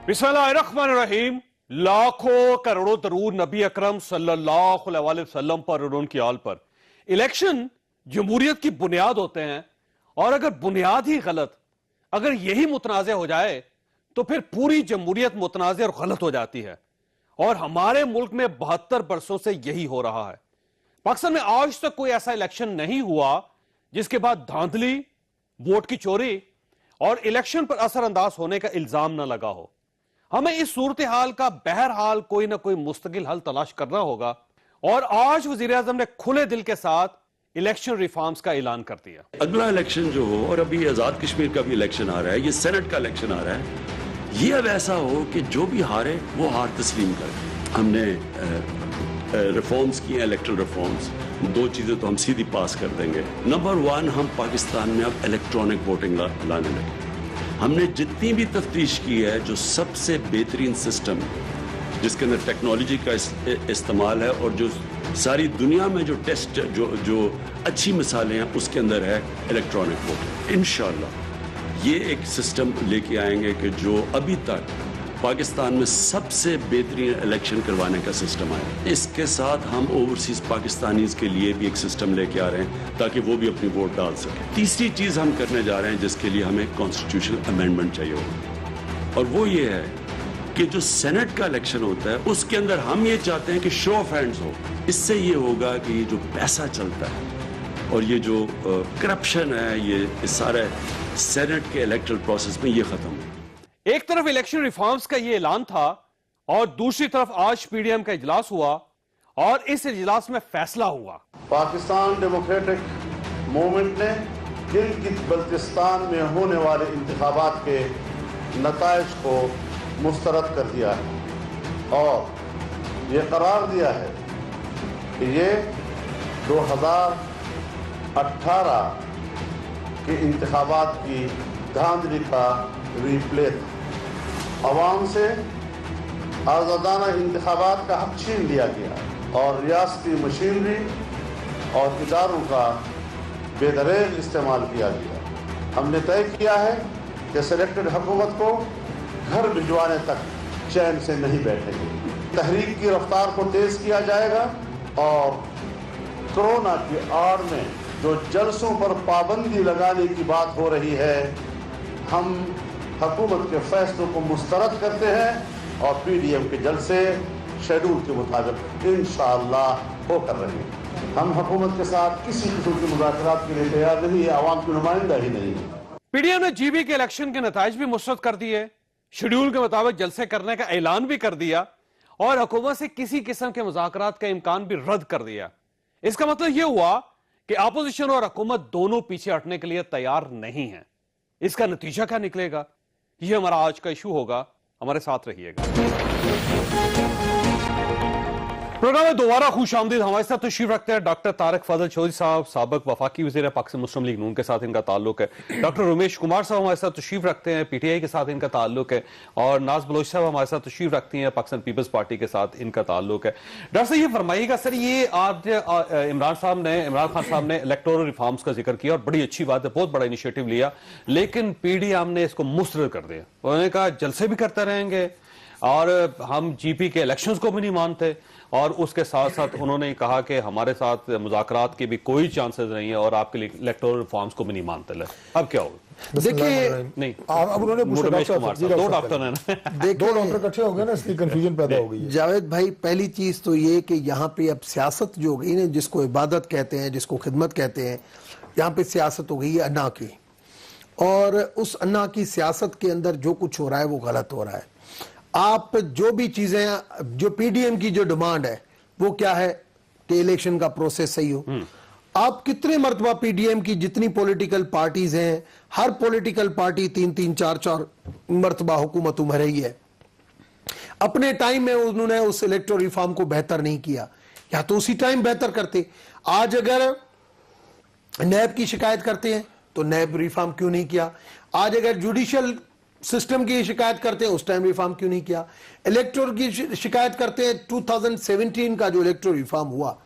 बिस्मिल्लाहिर्रहमानिर्रहीम। लाखों करोड़ों दरूद नबी अकरम सल्लल्लाहु अलैहि वसल्लम पर और उनकी आल पर। इलेक्शन जमहूरियत की बुनियाद होते हैं, और अगर बुनियाद ही गलत, अगर यही मुतनाज़ हो जाए तो फिर पूरी जमहूरियत मुतनाज़ और गलत हो जाती है। और हमारे मुल्क में 72 बरसों से यही हो रहा है। पाकिस्तान में आज तक कोई ऐसा इलेक्शन नहीं हुआ जिसके बाद धांधली, वोट की चोरी और इलेक्शन पर असरअंदाज होने का इल्जाम न लगा हो। हमें इस सूरत हाल का बहरहाल कोई ना कोई मुस्तकिल हल तलाश करना होगा, और आज वजीर आज़म ने खुले दिल के साथ इलेक्शन रिफॉर्म्स का ऐलान कर दिया। अगला इलेक्शन जो हो, और अभी आजाद कश्मीर का भी इलेक्शन आ रहा है, ये सेनेट का इलेक्शन आ रहा है, ये अब ऐसा हो कि जो भी हारे वो हार तस्लीम करे। हमने रिफॉर्म्स किए, इलेक्टरल रिफॉर्म्स। दो चीजें तो हम सीधी पास कर देंगे। नंबर 1, हम पाकिस्तान में अब इलेक्ट्रॉनिक वोटिंग लाने लगे। हमने जितनी भी तफ्तीश की है, जो सबसे बेहतरीन सिस्टम जिसके अंदर टेक्नोलॉजी का इस्तेमाल है, और जो सारी दुनिया में जो टेस्ट जो अच्छी मिसालें हैं उसके अंदर है इलेक्ट्रॉनिक वोटिंग। इंशाअल्लाह ये एक सिस्टम लेके आएंगे कि जो अभी तक पाकिस्तान में सबसे बेहतरीन इलेक्शन करवाने का सिस्टम है। इसके साथ हम ओवरसीज पाकिस्तानीज के लिए भी एक सिस्टम लेके आ रहे हैं ताकि वो भी अपनी वोट डाल सके। तीसरी चीज हम करने जा रहे हैं जिसके लिए हमें कॉन्स्टिट्यूशनल अमेंडमेंट चाहिए होगा, और वो ये है कि जो सेनेट का इलेक्शन होता है उसके अंदर हम ये चाहते हैं कि शो ऑफ हैंड्स हो। इससे ये होगा कि ये जो पैसा चलता है और ये जो करप्शन है, ये सारे सेनेट के इलेक्टरल प्रोसेस में ये खत्म हो। एक तरफ इलेक्शन रिफॉर्म्स का ये ऐलान था, और दूसरी तरफ आज पीडीएम का इजलास हुआ, और इस इजलास में फैसला हुआ। पाकिस्तान डेमोक्रेटिक मूवमेंट ने गिलगित बल्तिस्तान में होने वाले इंतखाबात के नताइज को मुस्तरद कर दिया है, और ये करार दिया है कि ये 2018 के इंतखाबात की धांधली का रिप्ले था। अवाम से आज़ादाना इंतखाबात का हक छीन लिया गया, और रियासती मशीनरी और इदारों का बेदरेग इस्तेमाल किया गया। हमने तय किया है कि सेलेक्टेड हुकूमत को घर भिजवाने तक चैन से नहीं बैठेंगे। तहरीक की रफ्तार को तेज किया जाएगा, और कोरोना की आड़ में जो जलसों पर पाबंदी लगाने की बात हो रही है, हम हुकूमत के फैसलों को मुस्तरद करते हैं, और पीडीएम के जलसे शेड्यूल के मुताबिक इंशाअल्लाह हो कर रहे हैं। हम हुकूमत के साथ किसी किस्म के मुज़ाकरात के लिए तैयार नहीं है, आवाम की नुमाइंदा ही नहीं है। पीडीएम ने जीबी के इलेक्शन के नताइज भी मुस्तरद कर दिए, शेड्यूल के मुताबिक जलसे करने का ऐलान भी कर दिया, और हुकूमत से किसी किस्म के मुज़ाकरात का इम्कान भी रद्द कर दिया। इसका मतलब यह हुआ कि अपोजिशन और हुकूमत दोनों पीछे हटने के लिए तैयार नहीं है। इसका नतीजा क्या निकलेगा, ये हमारा आज का इशू होगा। हमारे साथ रहिएगा। प्रोग्राम में दोबारा खुश आमदीद। हमारे साथ तशरीफ रखते हैं डॉक्टर तारिक फजल चौधरी साहब, साबिक वफाकी वज़ीर पाकिस्तान मुस्लिम लीग नून के साथ इनका ताल्लुक है। डॉक्टर रमेश कुमार साहब हमारे साथ तशरीफ रखते हैं, पीटीआई के साथ इनका ताल्लुक है। और नाज बलोच साहब हमारे साथ तशरीफ रखती हैं, पाकिस्तान पीपल्स पार्टी के साथ इनका ताल्लुक है। डॉक्टर साहब ये फरमाइएगा, सर ये आज इमरान खान साहब ने इलेक्टोरल रिफॉर्म्स का जिक्र किया, और बड़ी अच्छी बात है, बहुत बड़ा इनिशिएटिव लिया, लेकिन पीडीएम ने इसको मुस्तरद कर दिया। उन्होंने कहा जलसे भी करते रहेंगे, और हम जीपी के इलेक्शंस को भी नहीं मानते, और उसके साथ साथ उन्होंने कहा कि हमारे साथ मुज़ाकरात के भी कोई चांसेस नहीं है, और आपके इलेक्टोरल रिफॉर्म्स को भी नहीं मानते। अब क्या होगा? देखिए, नहीं अब उन्होंने रमेश कुमार साहब, दो डॉक्टर हैं, दो डॉक्टर इकट्ठे हो गए ना, इसलिए कंफ्यूजन पैदा हो गई है। जावेद भाई, पहली चीज तो ये कि यहाँ पे अब सियासत जो हो गई ना, जिसको इबादत कहते हैं, जिसको खिदमत कहते हैं, यहाँ पे सियासत हो गई है अन्ना की, और उस अन्ना की सियासत के अंदर जो कुछ हो रहा है वो गलत हो रहा है। आप जो भी चीजें, जो पीडीएम की जो डिमांड है वो क्या है कि इलेक्शन का प्रोसेस सही हो। आप कितने मर्तबा पीडीएम की जितनी पॉलिटिकल पार्टीज हैं, हर पॉलिटिकल पार्टी 3-3, 4-4 मर्तबा हुकूमत उम्र रही है। अपने टाइम में उन्होंने उस इलेक्टोरल रिफॉर्म को बेहतर नहीं किया, या तो उसी टाइम बेहतर करते। आज अगर नैब की शिकायत करते हैं तो नैब रिफॉर्म क्यों नहीं किया? आज अगर जुडिशियल सिस्टम की शिकायत करते हैं, उस टाइम रिफॉर्म क्यों नहीं किया? इलेक्टोरल की शिकायत करते हैं, 2017 का जो इलेक्टोरल रिफॉर्म हुआ,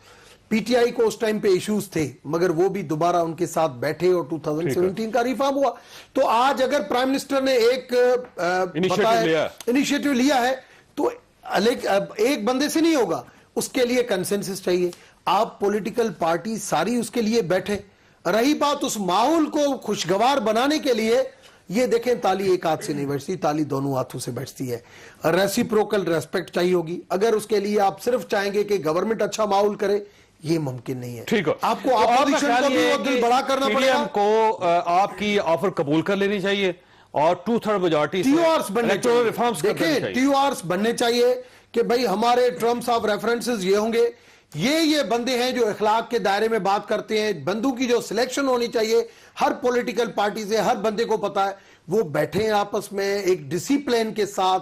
पीटीआई को उस टाइम पे इश्यूज थे, मगर वो भी दोबारा उनके साथ बैठे और 2017 का रिफॉर्म हुआ। तो आज अगर प्राइम मिनिस्टर ने एक इनिशिएटिव लिया है तो एक बंदे से नहीं होगा, उसके लिए कंसेंसस चाहिए। आप पॉलिटिकल पार्टी सारी उसके लिए बैठे। रही बात उस माहौल को खुशगवार बनाने के लिए, ये देखें ताली एक हाथ से नहीं बैठती, ताली दोनों हाथों से बैठती है। रेसिप्रोकल रेस्पेक्ट चाहिए होगी। अगर उसके लिए आप सिर्फ चाहेंगे कि गवर्नमेंट अच्छा माहौल करे, ये मुमकिन नहीं है। ठीक है, आपको ऑपोजिशन को भी वो दिल बड़ा करना पड़ेगा। को आपकी ऑफर कबूल कर लेनी चाहिए और 2/3 मेजॉरिटी TORs बनने चाहिए। देखें TORs बनने चाहिए कि भाई हमारे टर्म्स ऑफ रेफरेंसेस ये होंगे, ये बंदे हैं जो इखलाक के दायरे में बात करते हैं। बंदों की जो सिलेक्शन होनी चाहिए हर पॉलिटिकल पार्टी से, हर बंदे को पता है, वो बैठे हैं आपस में एक डिसिप्लिन के साथ,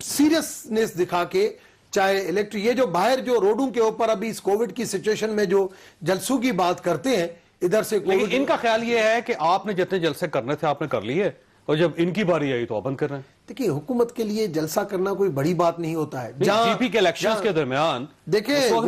सीरियसनेस दिखा के। चाहे इलेक्ट्रिक, ये जो बाहर जो रोडों के ऊपर अभी इस कोविड की सिचुएशन में जो जलसों की बात करते हैं इधर से, लेकिन इनका ख्याल ये है कि आपने जितने जलसे करने थे आपने कर लिए और जब इनकी बारी आई तो बंद कर रहे हैं। देखिए हुकूमत के लिए जलसा करना कोई बड़ी बात नहीं होता है। जीपी के इलेक्शंस के दरमियान देखिए वो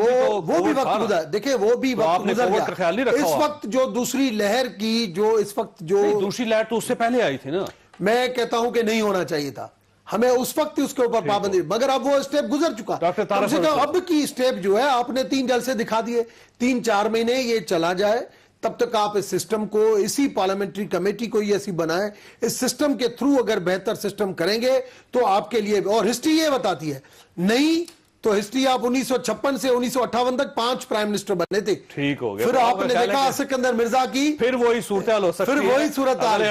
भी वक्त गुजरा, देखिए वो भी वक्त गुजर गया। इस वक्त जो दूसरी लहर की, जो इस वक्त जो दूसरी लहर तो उससे पहले आई थी ना। मैं कहता हूं कि नहीं होना चाहिए था, हमें उस वक्त ही उसके ऊपर पाबंदी, मगर अब वो स्टेप गुजर चुका। कम से कम अब की स्टेप जो है, आपने 3 जलसे दिखा दिए, 3-4 महीने ये चला जाए, तब तक आप इस सिस्टम को, इसी पार्लियामेंट्री कमेटी को ये ऐसी बनाएं, इस सिस्टम के थ्रू अगर बेहतर सिस्टम करेंगे तो आपके लिए। और हिस्ट्री ये बताती है, नहीं तो हिस्ट्री आप 1956 से 1958 तक 5 प्राइम मिनिस्टर बने थे। ठीक हो गया। फिर आपने देखा सिकंदर मिर्जा की, फिर वही सूरत हाल हो सकती है, फिर वही सूरत हाल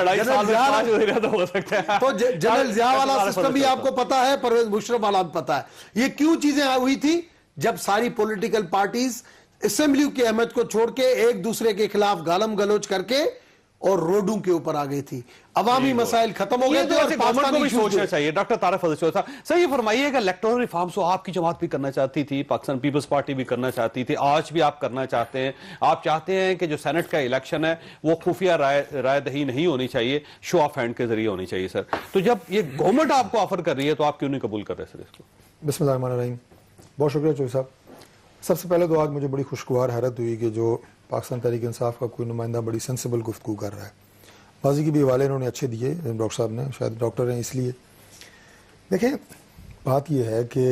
हो सकता है। तो जनरल जिया वाला सिस्टम भी आपको पता है, परवेज मुशर्रफ वाला पता है। ये क्यों चीजें हुई थी? जब सारी पॉलिटिकल पार्टीज असेंबली की अहमियत को छोड़ के एक दूसरे के खिलाफ गालम गलोच करके और रोडों के ऊपर आ गई थी, अवामी मसाइल खत्म हो गए थे। और गवर्नमेंट को भी सोचना चाहिए। डॉक्टर तारिक फजल चौधरी साहब, सर ये फरमाइए कि इलेक्टोरल रिफॉर्म्स को आपकी जमात भी करना चाहती थी, पाकिस्तान पीपल्स पार्टी भी करना चाहती थी, आज भी आप करना चाहते हैं। आप चाहते हैं कि जो सेनेट का इलेक्शन है वो खुफिया राय दही नहीं होनी चाहिए, शो ऑफ हैंड के जरिए होनी चाहिए। सर तो जब ये गवर्नमेंट आपको ऑफर कर रही है तो आप क्यों नहीं कबूल कर रहे सर इसको? बिस्मिल्लाहिर्रहमानिर्रहीम। बहुत शुक्रिया चौधरी साहब। सबसे पहले तो आज मुझे बड़ी खुशगवार हैरत हुई कि जो पाकिस्तान तहरीक इंसाफ का कोई नुमाइंदा बड़ी सेंसिबल गुफ्तगू कर रहा है। बाजी के भी हवाले इन्होंने अच्छे दिए डॉक्टर साहब ने, शायद डॉक्टर हैं इसलिए। देखें बात यह है कि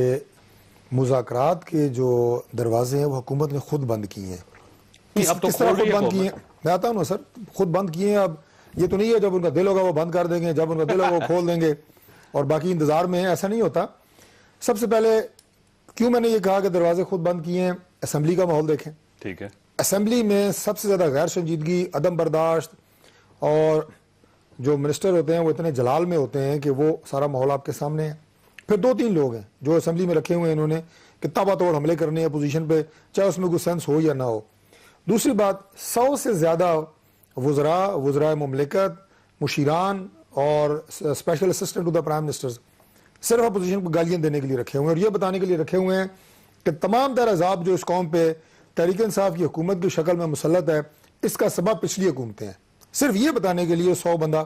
मुज़ाकरात के जो दरवाजे हैं वो हुकूमत ने खुद बंद किए हैं। किस तरह खुद बंद किए हैं मैं आता हूँ ना सर, खुद बंद किए हैं। अब ये तो नहीं है जब उनका दिल होगा वो बंद कर देंगे, जब उनका दिल होगा वो खोल देंगे और बाकी इंतजार में है, ऐसा नहीं होता। सबसे पहले क्यों मैंने ये कहा कि दरवाजे खुद बंद किए हैं, असेंबली का माहौल देखें। ठीक है, असेंबली में सबसे ज्यादा गैर संजीदगी, अदम बर्दाश्त, और जो मिनिस्टर होते हैं वो इतने जलाल में होते हैं कि वो सारा माहौल आपके सामने है। फिर 2-3 लोग हैं जो असेंबली में रखे हुए हैं, इन्होंने कि ताबड़तोड़ हमले करने हैं अपोजिशन पे, चाहे उसमें कोई सेंस हो या ना हो। दूसरी बात, 100 से ज्यादा वज़रा मुमलिकत, मुशीरान और special assistant to the prime minister सिर्फ अपोजिशन को गालियां देने के लिए रखे हुए हैं और ये बताने के लिए रखे हुए हैं कि तमाम तर अजाब जो इस कौम पे तहरीक इंसाफ की हुकूमत की शक्ल में मुसल्लत है, इसका सबब पिछली हुकूमतें हैं। सिर्फ ये बताने के लिए 100 बंदा।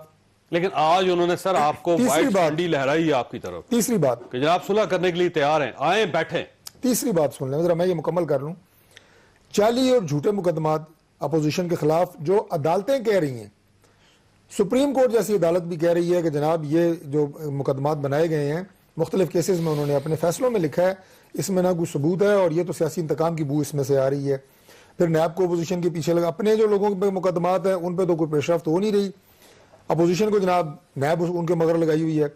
लेकिन आज उन्होंने सर आपको वाइट झंडी लहराई है आपकी तरफ। तीसरी बात कि जनाब सुलह करने के लिए तैयार हैं, आए बैठे। तीसरी बात सुन लें, जरा मैं ये मुकम्मल कर लूं। जाली और झूठे मुकदमात अपोजिशन के खिलाफ जो अदालतें कह रही हैं, सुप्रीम कोर्ट जैसी अदालत भी कह रही है कि जनाब ये जो मुकदमात बनाए गए हैं मुख्तलिफ केसेस में, उन्होंने अपने फैसलों में लिखा है इसमें ना कोई सबूत है और ये तो सियासी इंतकाम की बू इसमें से आ रही है। फिर नैब को अपोजिशन के पीछे लगा, अपने जो लोगों पे मुकदमात हैं उन पे तो कोई पेशरफ्त हो नहीं रही, अपोजिशन को जनाब नैब उनके मगर लगाई हुई है।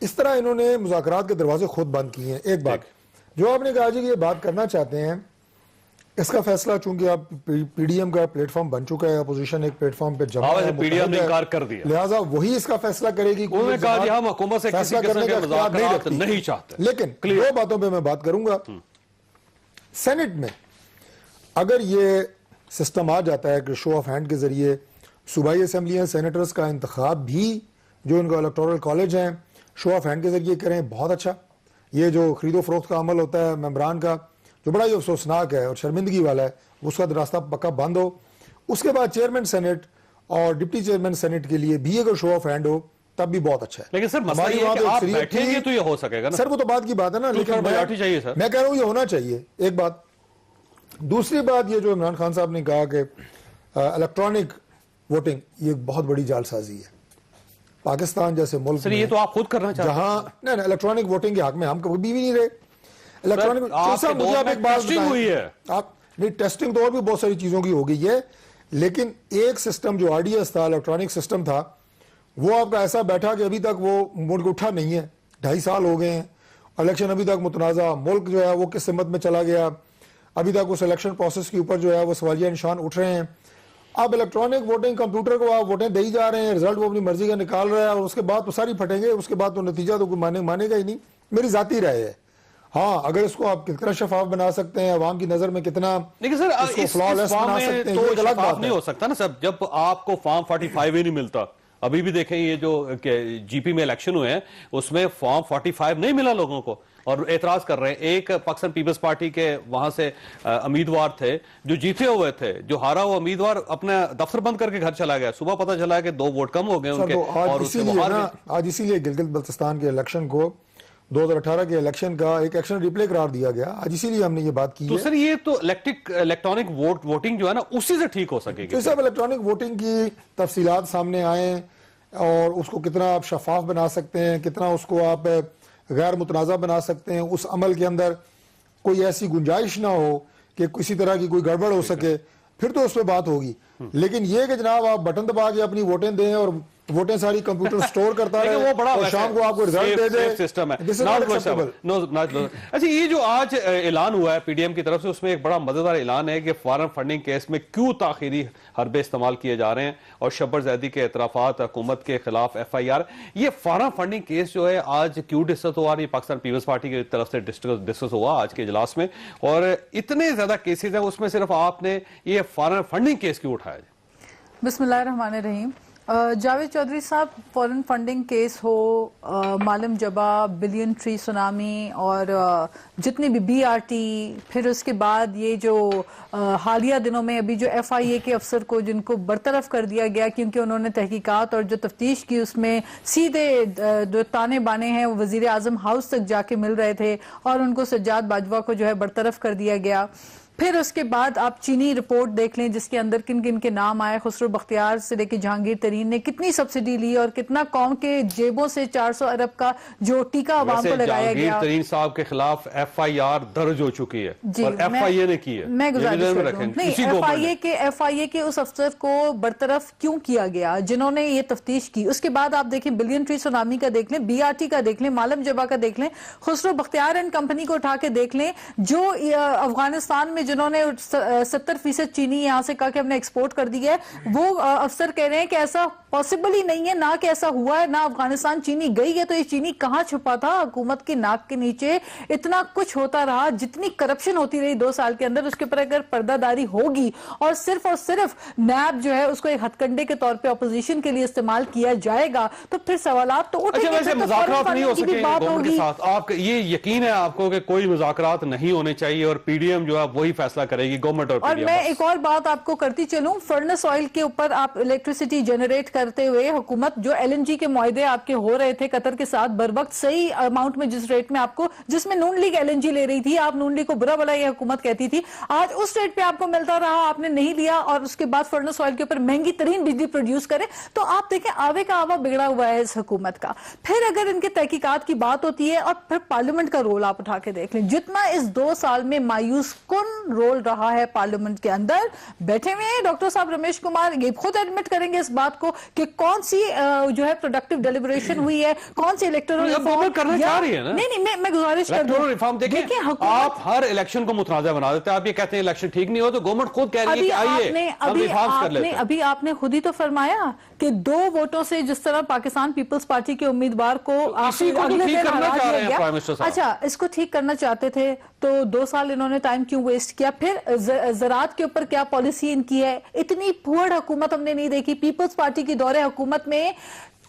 इस तरह इन्होंने मुज़ाकरात के दरवाजे खुद बंद किए हैं। एक बात जो आपने कहा जी कि ये बात करना चाहते हैं, इसका फैसला चूंकि आप पीडीएम का प्लेटफॉर्म बन चुका है, अपोजिशन एक प्लेटफॉर्म पे जमा है, पीडीएम ने इनकार कर दिया, लिहाजा वही इसका फैसला करेगी। उन्होंने कहा कि हम हुकूमत से फैसला करने का मुज़ाकरात नहीं चाहते। लेकिन 2 बातों पे मैं बात करूंगा। सेनेट में अगर ये सिस्टम आ जाता है कि शो ऑफ हैंड के जरिए सूबाई असेंबलियां सेनेटर्स का इंतखाब भी जो इनका इलेक्टोरल कॉलेज है शो ऑफ हैंड के जरिए करें, बहुत अच्छा। ये जो खरीदो फरोख्त का अमल होता है मेंबरान का, जो बड़ा ही अफसोसनाक है और शर्मिंदगी वाला है, उसका रास्ता पक्का बंद हो। उसके बाद चेयरमैन सेनेट और डिप्टी चेयरमैन सेनेट के लिए भी अगर शो ऑफ हैंड हो तब भी बहुत अच्छा है। लेकिन सर मसला ये है कि आप बैठेंगे तो ये हो सकेगा ना सर, वो तो बात की बात है ना। लेकिन चाहिए सर, मैं कह रहा हूँ ये होना चाहिए। एक बात دوسری بات یہ جو عمران خان صاحب نے کہا کہ الیکٹرانک ووٹنگ یہ ایک بہت بڑی جعل سازی ہے. پاکستان جیسے ملک سر یہ تو آپ خود کرنا چاہتے ہیں جہاں نہیں الیکٹرانک ووٹنگ کے حق میں ہم کبھی بھی نہیں رہے. الیکٹرانک مجھے آپ ایک بات ہوئی ہے آپ نہیں ٹیسٹنگ تو اور بھی بہت ساری چیزوں کی ہو گئی ہے, لیکن ایک سسٹم جو RDS تھا, الیکٹرانک سسٹم تھا, وہ آپ کا ایسا بیٹھا کہ ابھی تک وہ ملک اٹھا نہیں ہے. 2.5 سال ہو گئے ہیں, الیکشن ابھی تک متنازع, ملک جو ہے وہ کس سمت میں چلا گیا, ابھی تک اس الیکشن پروسیس کے اوپر جو ہے وہ سوالیہ نشان اٹھ رہے ہیں. اب الیکٹرانک ووٹنگ کمپیوٹر کو آپ ووٹیں دے ہی جا رہے ہیں, رزلٹ وہ اپنی مرضی کا نکال رہا ہے, اور اس کے بعد تو ساری پھٹیں گے, اس کے بعد تو نتیجہ تو کوئی مانے گا ہی نہیں. میری ذاتی رائے ہے. ہاں اگر اس کو آپ کتنا شفاف بنا سکتے ہیں, عوام کی نظر میں کتنا لیکن سر اس فارم میں تو شفاف نہیں ہو سکتا نا سر, جب آپ کو فارم 45 ہی نہیں ملتا. ابھی بھی دیکھیں یہ جو GP میں الیکشن ہوئے ہیں اس میں فارم 45 نہیں ملا لوگوں کو, اور اعتراض کر رہے ہیں. ایک پاکستان پیپلز پارٹی کے وہاں سے امیدوار تھے جو جیتے ہوئے تھے, جو ہارا وہ امیدوار اپنا دفتر بند کر کے گھر چلا گیا. صبح پتہ چلا کہ 2 ووٹ کم ہو گئے ان کے, اور آج اسی لیے گلگت بلتستان کے الیکشن کو 2018 کے الیکشن کا ایک ایکشن ریپلے قرار دیا گیا. آج اسی لیے ہم نے یہ بات کی ہے. تو سر یہ تو الیکٹرانک ووٹنگ جو ہے نا اسی سے ٹھیک ہو سکے گی. تو صاحب الیکٹرانک ووٹنگ کی تفصیلات سامنے آئیں, اور اس کو کتنا آپ شفاف بنا سکتے ہیں, کتنا اس کو آپ غیر متنازع بنا سکتے ہیں, اس عمل کے اندر کوئی ایسی گنجائش نہ ہو کہ کسی طرح کی کوئی گڑبڑ ہو سکے, پھر تو اس پہ بات ہوگی. لیکن یہ کہ جناب آپ بٹن دبا کے اپنی ووٹیں دیں اور ووٹیں ساری کمپیوٹر سٹور کرتا رہے, وہ بڑا اور شام کو آپ کو رزلٹ دے دے, سسٹم ہے. This is not acceptable. اچھا یہ جو آج اعلان ہوا ہے PDM کی طرف سے, اس میں ایک بڑا مزیدار اعلان ہے کہ فارن فنڈنگ کیس میں کیوں تاخیری حربے استعمال کیے جا رہے ہیں, اور شبر زیدی کے اعترافات حکومت کے خلاف FIR. یہ فارن فنڈنگ کیس جو ہے آج کیوں ڈسکس ہوا, یہ پاکستان پیپلز پارٹی کی طرف سے ڈسکس ہوا آج کے اجلاس میں, اور اتنے زیادہ کیسز ہیں اس میں صرف آپ نے یہ فارن فنڈنگ کیس کیوں اٹھایا؟ بسم اللہ الرحمن الرحیم. جاوید چودھری صاحب, فورن فنڈنگ کیس ہو, مالم جبا, بلین ٹری سونامی, اور جتنے بھی BRT, پھر اس کے بعد یہ جو حالیہ دنوں میں ابھی جو FIA کے افسر کو جن کو برطرف کر دیا گیا کیونکہ انہوں نے تحقیقات اور جو تفتیش کی اس میں سیدھے جو تانے بانے ہیں وہ وزیر اعظم ہاؤس تک جا کے مل رہے تھے, اور ان کو سجاد باجوہ کو جو ہے برطرف کر دیا گیا. پھر اس کے بعد آپ چینی رپورٹ دیکھ لیں جس کے اندر کن کن کے نام آئے, خسرو بختیار سے لے کے جہانگیر ترین نے کتنی سبسڈی لی, اور کتنا قوم کے جیبوں سے 400 ارب کا جو ٹیکہ عوام کو لگایا گیا. جہانگیر ترین صاحب کے خلاف FIR درج ہو چکی ہے, اور FIA نے کی ہے. میں گزارش کرتا ہوں, نہیں FIA کے اس افسر کو برطرف کیوں کیا گیا جنہوں نے یہ تفتیش کی. اس کے بعد آپ دیکھیں بلین ٹری سونامی کا دیکھ لیں, BRT کا دیکھ لیں, مالم جبا کا دیکھ لیں, خسرو بختیار اینڈ کمپنی کو اٹھا کے دیکھ لیں, جو افغانستان میں جنہوں نے 70% چینی یہاں سے کہا کہ ہم نے ایکسپورٹ کر دی ہے, وہ افسر کہہ رہے ہیں کہ ایسا پاسبل ہی نہیں ہے, نہ کہ ایسا ہوا ہے, نہ افغانستان چینی گئی ہے. تو یہ چینی کہاں چھپا تھا؟ حکومت کی ناک کے نیچے اتنا کچھ ہوتا رہا, جتنی کرپشن ہوتی رہی 2 سال کے اندر, اس کے اوپر اگر پردہ داری ہوگی اور صرف نیب جو ہے اس کو ایک ہتھ کنڈے کے طور پہ اپوزیشن کے لیے استعمال کیا جائے گا تو پھر سوالات تو اٹھیں گے. ویسے مذاکرات نہیں ہو سکے گورنمنٹ کے ساتھ, آپ یہ یقین ہے آپ کو کہ کوئی مذاکرات نہیں ہونے چاہیے, اور PDM جو ہے وہی فیصلہ کرے گی گورنمنٹ اور PDM. اور میں ایک اور بات آپ کو کرتی چلوں, فرنس آئل کے اوپر آپ الیکٹریسٹی جنریٹ کرتے ہوئے حکومت جو LNG کے معاہدے آپ کے ہو رہے تھے قطر کے ساتھ بر وقت صحیح اماؤنٹ میں جس ریٹ میں آپ کو, جس میں نون لیگ LNG لے رہی تھی, آپ نون لیگ کو برا بلا یہ حکومت کہتی تھی, آج اس ریٹ پہ آپ کو ملتا رہا, آپ نے نہیں لیا, اور اس کے بعد فرنس آئل کے اوپر مہنگی ترین بجلی پروڈیوس کرے. تو آپ دیکھیں آوے کا آوا بگڑا ہوا ہے اس حکومت کا. پھر اگر ان کے تحقیقات کی بات ہوتی ہے, اور پھر پارلیمنٹ کا رول آپ اٹھا کے دیکھ لیں, جتنا اس 2 سال میں مایوس کن رول رہا ہے پارلیمنٹ کے اندر. بیٹھے ہوئے ہیں ڈاکٹر صاحب رمیش کمار, یہ خود ایڈمٹ کریں گے اس بات کو کہ کون سی جو ہے پروڈکٹیو ڈیلیبریشن ہوئی ہے, کون سی الیکٹورل ریفارم کرنا چاہ رہی ہے نا. نہیں میں گزارش کر دوں, ریفارم دیکھیں آپ ہر الیکشن کو متنازع بنا دیتے ہیں. آپ یہ کہتے ہیں الیکشن ٹھیک نہیں ہو تو گورنمنٹ خود کہہ رہی ہے کہ آئیے ہم ریفارمز کر لیتے ہیں. ابھی آپ نے خود ہی تو فرمایا کہ 2 ووٹوں سے جس طرح پاکستان پیپلز پارٹی کے امیدوار کو اگلے دن ہرا دیا گیا. اچھا اس کو ٹھیک کرنا چاہتے تھے تو 2 سال انہوں نے ٹائم کیوں ویسٹ کیا؟ پھر زراعت کے اوپر کیا پالیسی ان کی ہے؟ اتنی پھوڑ حکومت ہم نے نہیں دیکھی. پیپلز پارٹی کی دور حکومت میں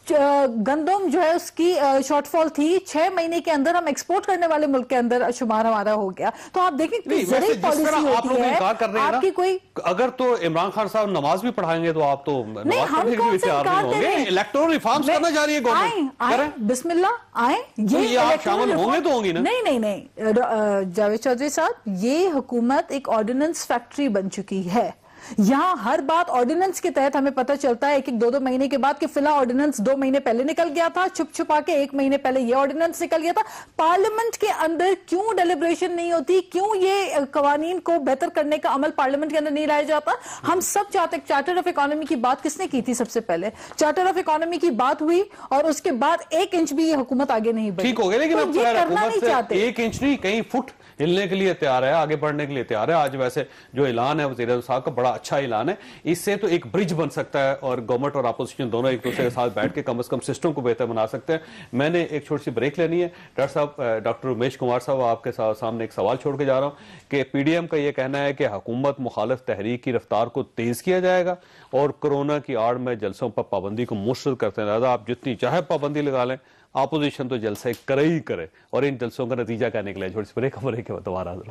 गंदम जो है उसकी शॉर्टफॉल थी, 6 महीने के अंदर हम एक्सपोर्ट करने वाले मुल्क के अंदर शुमार हमारा हो गया। तो आप देखें नहीं, वैसे ज़रूरी जिस पॉलिसी तरह आप होती लोग है, इनकार कर रहे हैं आपकी ना, कोई अगर तो इमरान खान साहब नमाज भी पढ़ाएंगे तो आप तो नमाज हम पढ़ने के कौन लिए से तैयार नहीं इनकार कर रहे होंगे। हैं? इलेक्टोरल रिफॉर्म्स करना जा रही है गवर्नमेंट, आए करें। बिस्मिल्लाह आए, तो ये आप electoral शामिल होंगे reform- तो होंगी ना? नहीं जावेद चौधरी साहब, ये हुकूमत एक ऑर्डिनेंस फैक्ट्री बन चुकी है। यहाँ हर बात ऑर्डिनेंस के तहत हमें पता चलता है, 1-2 महीने के बाद कि फिलहाल ऑर्डिनेंस 2 महीने पहले निकल गया था, छुप छुपा के 1 महीने पहले ये ऑर्डिनेंस निकल गया था। पार्लियामेंट के अंदर क्यों डेलिब्रेशन नहीं होती, क्यों ये कवानीन को बेहतर करने का अमल पार्लियामेंट के अंदर नहीं लाया जाता? हम सब चाहते, चार्टर ऑफ इकोनॉमी की बात किसने की थी सबसे पहले? चार्टर ऑफ इकोनॉमी की बात हुई और उसके बाद 1 इंच भी ये हुकूमत आगे नहीं बढ़ी। ठीक हो गया, लेकिन तो अब ये करना हुकूमत नहीं से चाहते। 1 इंच नहीं, कहीं फुट हिलने के लिए तैयार है, आगे बढ़ने के लिए तैयार है। आज वैसे जो ऐलान है वज़ीर साहब का बड़ा अच्छा ऐलान है, इससे तो एक ब्रिज बन सकता है और गवर्नमेंट और अपोजिशन दोनों एक दूसरे के साथ बैठ के कम से कम सिस्टम को बेहतर बना सकते हैं। मैंने एक छोटी सी ब्रेक लेनी है। डॉक्टर साहब, डॉक्टर उमेश कुमार साहब, आपके सामने एक सवाल छोड़ के जा रहा हूं कि पीडीएम का यह कहना है कि हुकूमत मुखालिफ तहरीक की रफ्तार को तेज किया जाएगा और कोरोना की आड़ में जलसों पर पाबंदी को मुस्तरद करते हैं। लिहाजा आप जितनी चाहे पाबंदी लगा लें, अपोजिशन तो जलसे करे ही करे, और इन जलसों का नतीजा क्या निकले। छोटी सी ब्रेक के बाद दोबारा हाजिर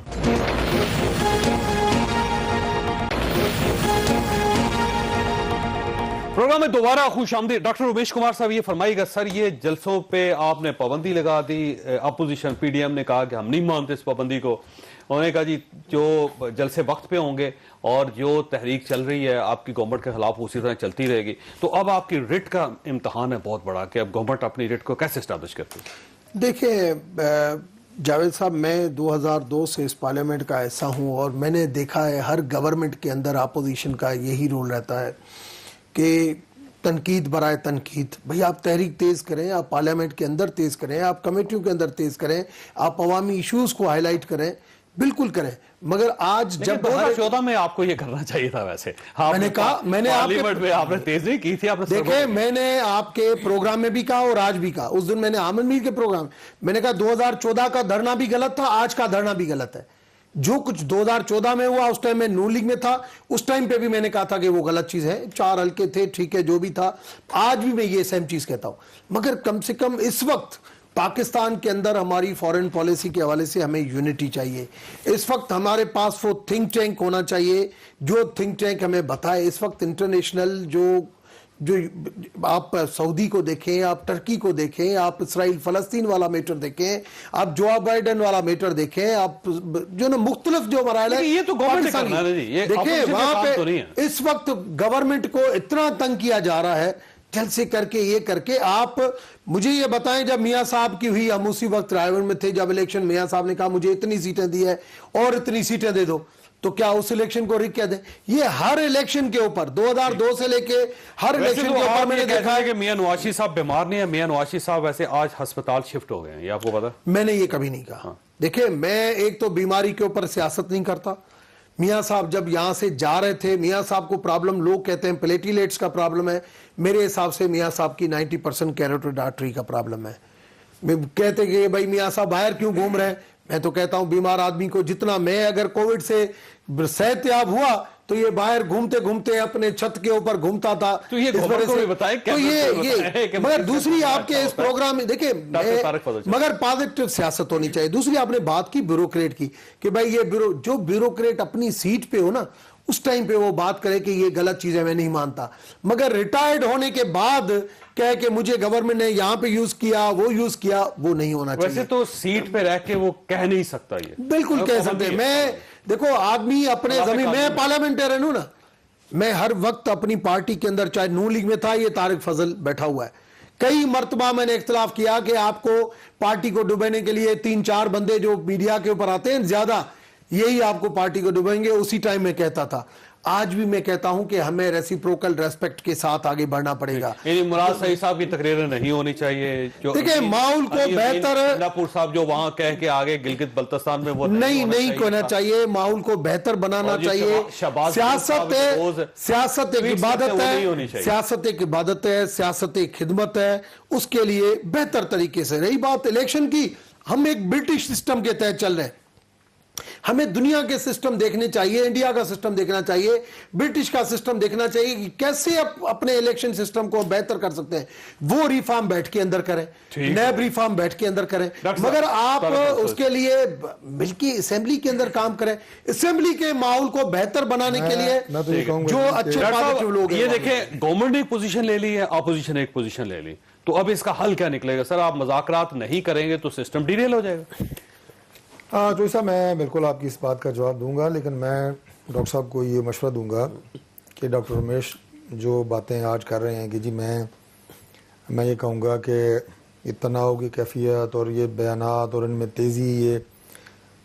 प्रोग्राम में दोबारा खुशामदीद। डॉक्टर उमेश कुमार साहब, ये फरमाइएगा सर, ये जलसों पे आपने पाबंदी लगा दी, अपोजिशन पीडीएम ने कहा कि हम नहीं मानते इस पाबंदी को, उन्होंने कहा जी जो जलसे वक्त पे होंगे और जो तहरीक चल रही है आपकी गवर्नमेंट के खिलाफ उसी तरह चलती रहेगी। तो अब आपकी रिट का इम्तहान है बहुत बड़ा कि अब गवर्नमेंट अपनी रिट को कैसे स्टैब्लिश करती है। देखिए जावेद साहब, मैं 2002 से इस पार्लियामेंट का ऐसा हूँ और मैंने देखा है हर गवर्नमेंट के अंदर अपोजिशन का यही रोल रहता है कि तनकीद बराए तनकीद। भाई आप तहरीक तेज करें, आप पार्लियामेंट के अंदर तेज करें, आप कमेटियों के अंदर तेज करें, आप अवामी इश्यूज को हाईलाइट करें, बिल्कुल करें। मगर आज जब 2014 में आपको ये करना चाहिए था। वैसे मैंने कहा, मैंने पार्लियामेंट में आपने तेज नहीं की थी, आपने देखे, मैंने आपके प्रोग्राम में भी कहा और आज भी कहा। उस दिन मैंने आमद मीर के प्रोग्राम मैंने कहा 2014 का धरना भी गलत था, आज का धरना भी गलत है। जो कुछ 2014 में हुआ उस टाइम मैं नून लीग में था, उस टाइम पे भी मैंने कहा था कि वो गलत चीज है। 4 हल्के थे, ठीक है, जो भी था। आज भी मैं ये सेम चीज कहता हूं। मगर कम से कम इस वक्त पाकिस्तान के अंदर हमारी फॉरेन पॉलिसी के हवाले से हमें यूनिटी चाहिए। इस वक्त हमारे पास वो थिंक टैंक होना चाहिए जो थिंक टैंक हमें बताए। इस वक्त इंटरनेशनल जो आप सऊदी को देखें, आप टर्की को देखें, आप इसराइल फलस्तीन वाला मैटर देखें, आप जो बाइडेन वाला मैटर देखें, आप जो ना मुख्तलिफ जो मराइल है, ये तो गवर्नमेंट करना है जी, ये देखिए वहां तो नहीं है। पे इस वक्त गवर्नमेंट को इतना तंग किया जा रहा है, जलसे करके ये करके। आप मुझे ये बताएं, जब मियां साहब की हुई, हम उसी वक्त रायगढ़ में थे जब इलेक्शन, मियां साहब ने कहा मुझे इतनी सीटें दी है और इतनी सीटें दे दो, तो क्या उस इलेक्शन को रिग कह दें? ये हर इलेक्शन के ऊपर 2002 से लेके हर इलेक्शन के ऊपर मैंने देखा है कि मियां नवाशी साहब बीमार नहीं है। मियां नवाशी साहब वैसे आज अस्पताल शिफ्ट हो गए हैं, ये आपको पता? मैंने ये कभी नहीं कहा। देखिए, मैं एक तो बीमारी के ऊपर सियासत नहीं करता। मियां साहब जब यहां से जा रहे थे, मियां साहब को प्रॉब्लम, लोग कहते हैं प्लेटिलेट्स का प्रॉब्लम है, मेरे हिसाब से मियां साहब की 90% कैरोटिड आर्टरी का प्रॉब्लम है। कहते कि भाई मियां साहब बाहर क्यों घूम रहे हैं? मैं तो कहता हूं बीमार आदमी को जितना, मैं अगर कोविड से सेहतयाब हुआ तो ये बाहर घूमते घूमते अपने छत के ऊपर घूमता था। तो ये को भी बताएं, तो ये मगर दूसरी आपके इस प्रोग्राम में देखिए, मगर पॉजिटिव सियासत होनी चाहिए। दूसरी आपने बात की ब्यूरोक्रेट की कि भाई ये जो ब्यूरोक्रेट अपनी सीट पे हो ना, उस टाइम पे वो बात करे कि ये गलत चीज है, मैं नहीं मानता। मगर रिटायर्ड होने के बाद कहे कि मुझे गवर्नमेंट ने यहां पे यूज किया, वो यूज किया, वो नहीं होना चाहिए। वैसे तो सीट पे रह के वो कह नहीं सकता ये, बिल्कुल कह सकते। मैं देखो, आदमी अपने जमीन, मैं पार्लियामेंटेरियन हूं ना, मैं हर वक्त अपनी पार्टी के अंदर, चाहे नून लीग में था, ये तारिक फजल बैठा हुआ है, कई मर्तबा मैंने इख्तिलाफ किया कि आपको पार्टी को डुबाने के लिए 3-4 बंदे जो मीडिया के ऊपर आते हैं ज्यादा, यही आपको पार्टी को डुबाएंगे। उसी टाइम में कहता था, आज भी मैं कहता हूं कि हमें रेसिप्रोकल रेस्पेक्ट के साथ आगे बढ़ना पड़ेगा। मुराद सईद साहब की तकरीरें नहीं होनी चाहिए। देखिए, माहौल को बेहतर, नापुर साहब जो वहां कह के आगे गिलगित बल्तिस्तान में वो नहीं होना चाहिए। माहौल को बेहतर बनाना चाहिए। सियासत एक इबादत है, सियासत एक इबादत है, सियासत एक खिदमत है, उसके लिए बेहतर तरीके से। रही बात इलेक्शन की, हम एक ब्रिटिश सिस्टम के तहत चल रहे हैं। ہمیں دنیا کے سسٹم دیکھنے چاہیے, انڈیا کا سسٹم دیکھنا چاہیے, برٹش کا سسٹم دیکھنا چاہیے کہ کیسے اپنے الیکشن سسٹم کو بہتر کر سکتے ہیں. وہ ریفارم بیٹھ کے اندر کریں, نیب ریفارم بیٹھ کے اندر کریں, مگر آپ اس کے لیے ملکی اسمبلی کے اندر کام کریں. اسمبلی کے ماحول کو بہتر بنانے کے لیے جو اچھے پازیٹیو لوگ ہیں, یہ دیکھیں گورنمنٹ نے ایک پوزیشن لے لی ہے, اپوزیشن ایک پوزیشن لے لی, تو اب اس کا حل کیا نکلے گا؟ سر آپ مذاکرات نہیں کریں گے تو سسٹم ڈیریل ہو جائے گا. جو صاحب میں بالکل آپ کی اس بات کا جواب دوں گا, لیکن میں ڈاکٹر صاحب کو یہ مشورہ دوں گا کہ ڈاکٹر رمیش جو باتیں آج کر رہے ہیں کہ جی میں یہ کہوں گا کہ یہ تناؤ کی کیفیت اور یہ بیانات اور ان میں تیزی